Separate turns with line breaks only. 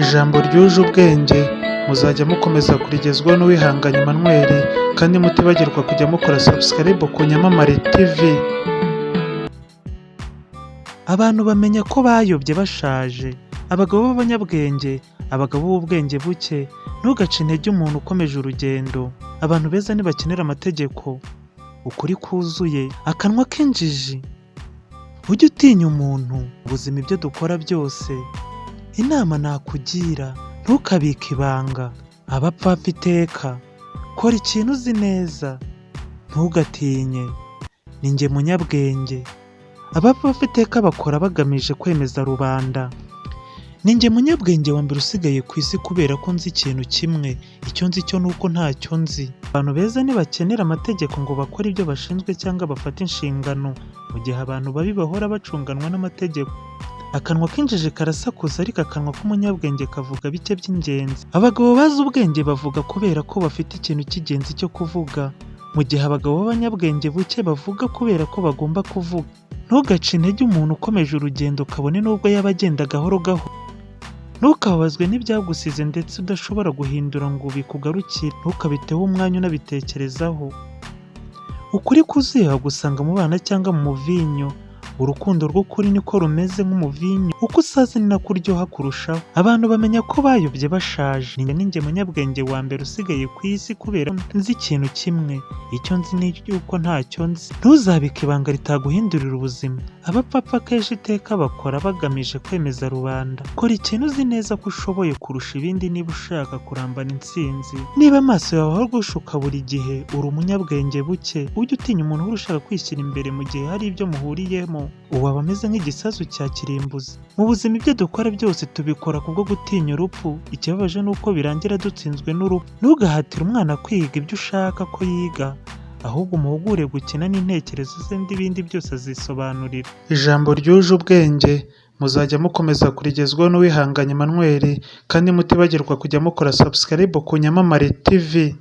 Ijambo ryuje ubwenge muzajya mukomeza kurigezwaho n'uwihanganye Emmanuel kandi mutibagirwa kujya mukora subscribe ku Nyamamare TV. Abantu bamenya ko bayobye bashaje. Abagabo b'abanyabwenge, abagabo b'ubwenge buke, ntugace intege umuntu ukomeje urugendo. Abantu beza ntibakenera amategeko. Ukuri kuzuye, akanwa k'injiji. Ujye utinya umuntu, ubuzima ibyo dukora byose. Inama nakugira, ntukabike ibanga. Abapfapfa iteka, kora ikintu uzi neza. Ntugatinye, ni njye munyabwenge. Abapfapfa iteka bakora bagamije kwemeza rubanda. Ni njye munyabwenge wa mbere usigaye ku isi kubera ko nzi ikintu kimwe. Icyo nzi cyo ni uko ntacyo nzi. Abantu beza ntibakenera amategeko ngo bakore ibyo bashinzwe cyangwa bafate inshingano, mu gihe abantu babi bahora bacunganwa n'amategeko. Akanwa k'injiji karasakuza ariko akanwa k'umunyabwenge kavuga bike by'ingenzi. Abagabo bazi ubwenge bavuga kubera ko bafite ikintu cy'ingenzi cyo kuvuga, mu gihe abagabo b'abanyabwenge buke bavuga kubera ko bagomba kuvuga. Ntugace intege umuntu ukomeje urugendo kabone n'ubwo yaba agenda gahoro gahoro. Ntukababazwe n'ibyagusize ndetse udashobora guhindura ngo bikugarukire. Ntukabiteho umwanya unabitekerezaho. Ukuri kuzuye wagusanga mu bana cyangwa mu muvinyo. Urukundo rw'ukuri niko rumeze nk'umuvinyo, uko usaza ni nako uryoha kurushaho. Abantu bamenya ko bayobye bashaje. Ni njye munyabwenge wa mbere usigaye ku isi kubera ko nzi ikintu kimwe. Icyo nzi ni uko ntacyo nzi. Ntuzabike ibanga ritaguhindurira ubuzima. Abapfapfa kenshi iteka bakora bagamije kwemeza rubanda. Kora ikintu uzi neza ko ushoboye kurusha ibindi niba ushaka kurambana intsinzi. Niba amaso yawe ahora agushuka buri gihe, uri umunyabwenge buke. Ujye utinya umuntu uhora ushaka kwishyira imbere mu gihe hari ibyo muhuriyemo. Ubu aba ameze nk'igisasu cya kirimbuzi. Mu buzima ibyo dukora byose tubikora kubwo gutinya urupfu. Ikibabaje ni uko birangira dutsinzwe n'urupfu. Ntugahatire umwana kwiga ibyo ushaka ko yiga, ahubwo umuhugure gukina n'intekerezo ze n'ibindi byose azisobanurira. Ijambo ryuje ubwenge muzajya mukomeza kurigezwaho n'uwihanganye Emmanuel kandi mutibagirwa kujya mukora subscribe ku Nyamamare TV.